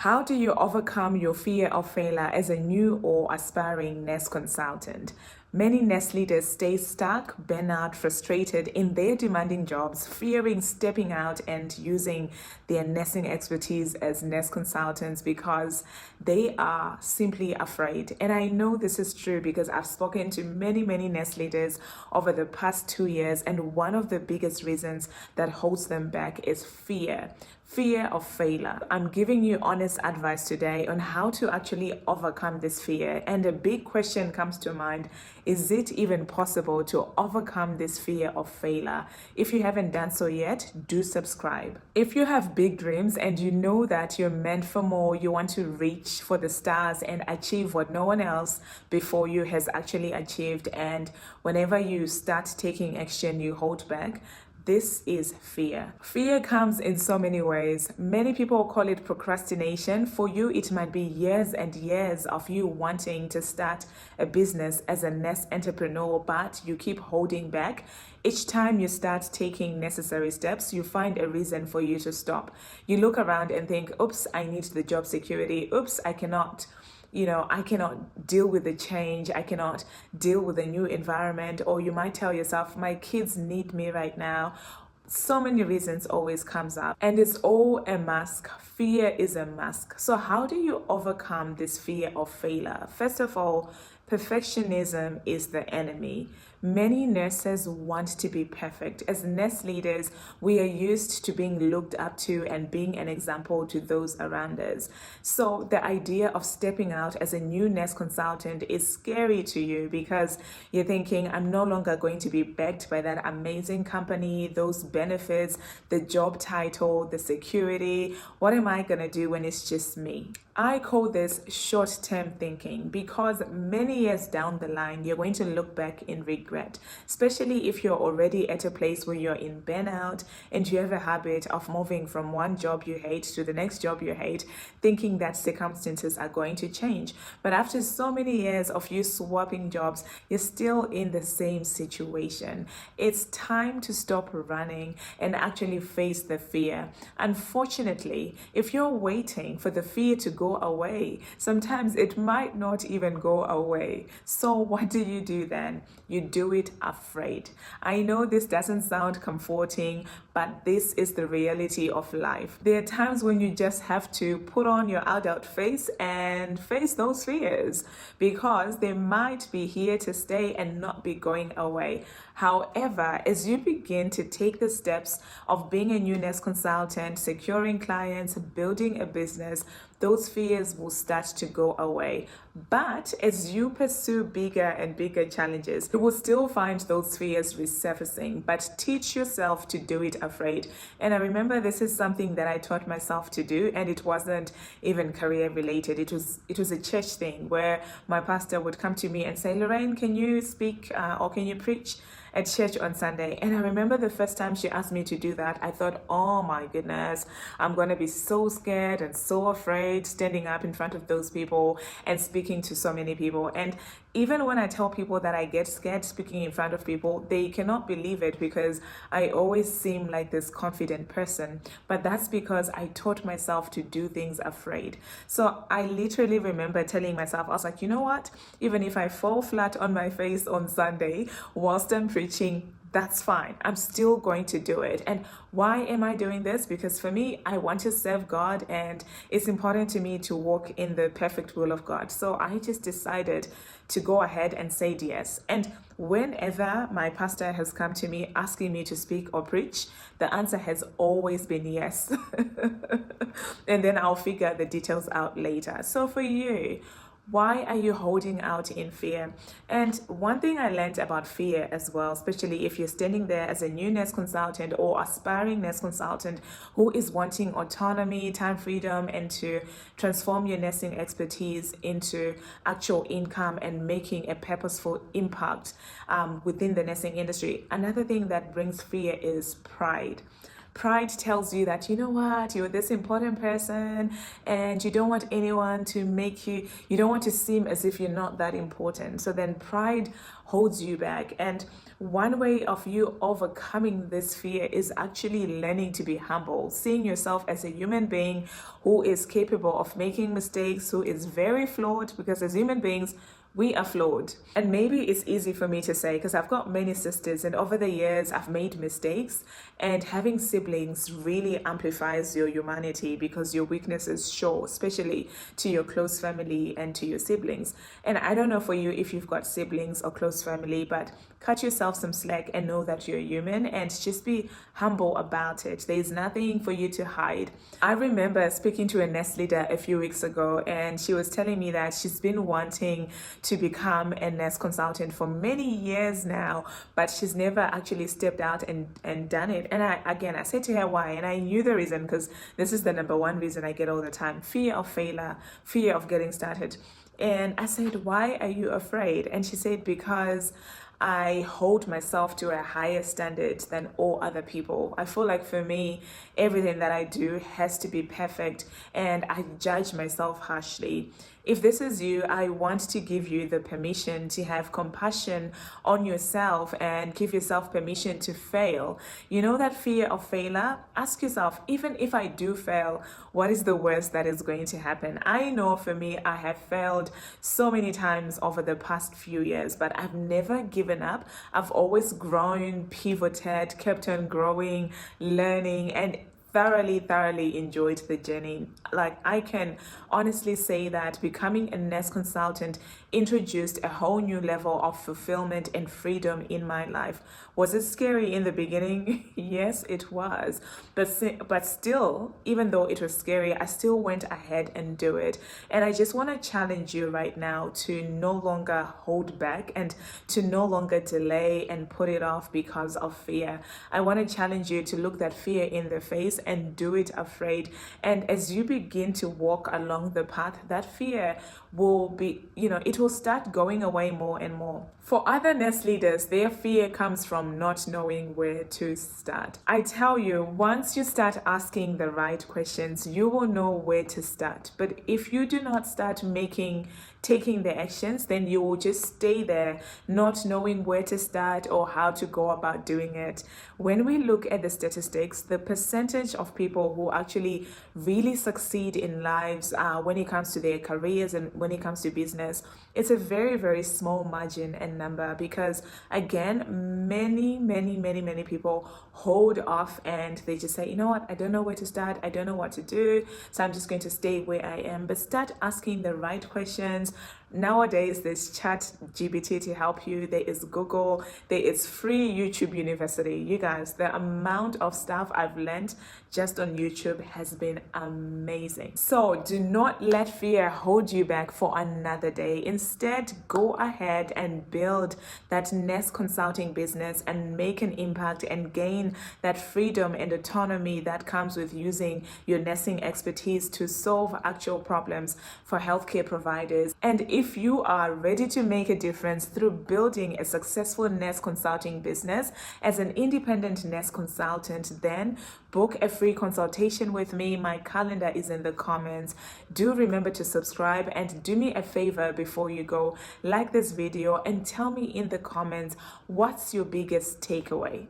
How do you overcome your fear of failure as a new or aspiring nurse consultant? Many nurse leaders stay stuck, burnout, frustrated in their demanding jobs, fearing stepping out and using their nursing expertise as nurse consultants because they are simply afraid. And I know this is true because I've spoken to many nurse leaders over the past 2 years, and one of the biggest reasons that holds them back is fear. Fear of failure. I'm giving you honest advice today on how to actually overcome this fear. And a big question comes to mind: is it even possible to overcome this fear of failure? If you haven't done so yet, do subscribe. If you have big dreams and you know that you're meant for more, you want to reach for the stars and achieve what no one else before you has actually achieved, and whenever you start taking action, you hold back. This is fear. Fear comes in so many ways. Many people call it procrastination. For you, it might be years and years of you wanting to start a business as a nurse entrepreneur, but you keep holding back. Each time you start taking necessary steps, you find a reason for you to stop. You look around and think, oops, I need the job security. Oops, I cannot deal with the change. I cannot deal with a new environment. Or you might tell yourself, my kids need me right now. So many reasons always comes up, and it's all a mask. Fear is a mask. So how do you overcome this fear of failure? First of all, perfectionism is the enemy. Many nurses want to be perfect. As nurse leaders, we are used to being looked up to and being an example to those around us. So the idea of stepping out as a new nurse consultant is scary to you because you're thinking, I'm no longer going to be backed by that amazing company, those benefits, the job title, the security. What am I going to do when it's just me? I call this short-term thinking because many years down the line, you're going to look back in regret, especially if you're already at a place where you're in burnout and you have a habit of moving from one job you hate to the next job you hate, thinking that circumstances are going to change. But after so many years of you swapping jobs, you're still in the same situation. It's time to stop running and actually face the fear. Unfortunately, if you're waiting for the fear to go away, sometimes it might not even go away. So what do you do then? You do it afraid. I know this doesn't sound comforting, but this is the reality of life. There are times when you just have to put on your adult face and face those fears because they might be here to stay and not be going away. However, as you begin to take the steps of being a new nurse consultant, securing clients, building a business, those fears will start to go away. But as you pursue bigger and bigger challenges, you will still find those fears resurfacing, but teach yourself to do it afraid. And I remember this is something that I taught myself to do, and it wasn't even career related. It was a church thing where my pastor would come to me and say, Lorraine, can you speak or can you preach at church on Sunday? And I remember the first time she asked me to do that, I thought, oh my goodness, I'm going to be so scared and so afraid standing up in front of those people and speaking to so many people. And even when I tell people that I get scared speaking in front of people, they cannot believe it because I always seem like this confident person. But that's because I taught myself to do things afraid. So I literally remember telling myself, I was like, you know what? Even if I fall flat on my face on Sunday whilst I'm preaching, that's fine. I'm still going to do it. And why am I doing this? Because for me, I want to serve God, and it's important to me to walk in the perfect will of God. So I just decided to go ahead and say yes. And whenever my pastor has come to me asking me to speak or preach, the answer has always been yes. And then I'll figure the details out later. So for you, why are you holding out in fear? And one thing I learned about fear as well, especially if you're standing there as a new nurse consultant or aspiring nurse consultant who is wanting autonomy, time freedom, and to transform your nursing expertise into actual income and making a purposeful impact within the nursing industry. Another thing that brings fear is pride. Pride tells you that, you know what, you're this important person and you don't want anyone to make you don't want to seem as if you're not that important. So then pride holds you back. And one way of you overcoming this fear is actually learning to be humble, seeing yourself as a human being who is capable of making mistakes, who is very flawed, because as human beings, we are flawed. And maybe it's easy for me to say because I've got many sisters, and over the years I've made mistakes, and having siblings really amplifies your humanity because your weaknesses show, especially to your close family and to your siblings. And I don't know for you if you've got siblings or close family, but cut yourself some slack and know that you're human and just be humble about it. There's nothing for you to hide. I remember speaking to a nest leader a few weeks ago, and she was telling me that she's been wanting to become a nest consultant for many years now, but she's never actually stepped out and done it. And I said to her why, and I knew the reason, because this is the number one reason I get all the time: fear of failure, fear of getting started. And I said, why are you afraid? And she said, because I hold myself to a higher standard than all other people. I feel like for me, everything that I do has to be perfect, and I judge myself harshly. If this is you, I want to give you the permission to have compassion on yourself and give yourself permission to fail. You know that fear of failure? Ask yourself, even if I do fail, what is the worst that is going to happen? I know for me, I have failed so many times over the past few years, but I've never given up. I've always grown, pivoted, kept on growing, learning, and thoroughly enjoyed the journey. Like, I can honestly say that becoming a nest consultant introduced a whole new level of fulfillment and freedom in my life. Was it scary in the beginning? Yes, it was. But still, even though it was scary, I still went ahead and do it. And I just want to challenge you right now to no longer hold back and to no longer delay and put it off because of fear. I want to challenge you to look that fear in the face and do it afraid. And as you begin to walk along the path, that fear will be, it will start going away more and more. For other nest leaders, their fear comes from not knowing where to start. I tell you, once you start asking the right questions, you will know where to start. But if you do not start taking the actions, then you will just stay there, not knowing where to start or how to go about doing it. When we look at the statistics, the percentage of people who actually really succeed in lives when it comes to their careers and when it comes to business, it's a very small margin and number, because again, many people hold off and they just say, you know what, I don't know where to start, I don't know what to do, so I'm just going to stay where I am. But start asking the right questions. Nowadays, there's Chat GPT to help you. There is Google. There is free YouTube University. You guys, the amount of stuff I've learned just on YouTube has been amazing. So do not let fear hold you back for another day. Instead, go ahead and build that nest consulting business and make an impact and gain that freedom and autonomy that comes with using your nesting expertise to solve actual problems for healthcare providers. And if you are ready to make a difference through building a successful nest consulting business as an independent nest consultant, then book a free consultation with me. My calendar is in the comments. Do remember to subscribe, and do me a favor before you go, like this video and tell me in the comments what's your biggest takeaway.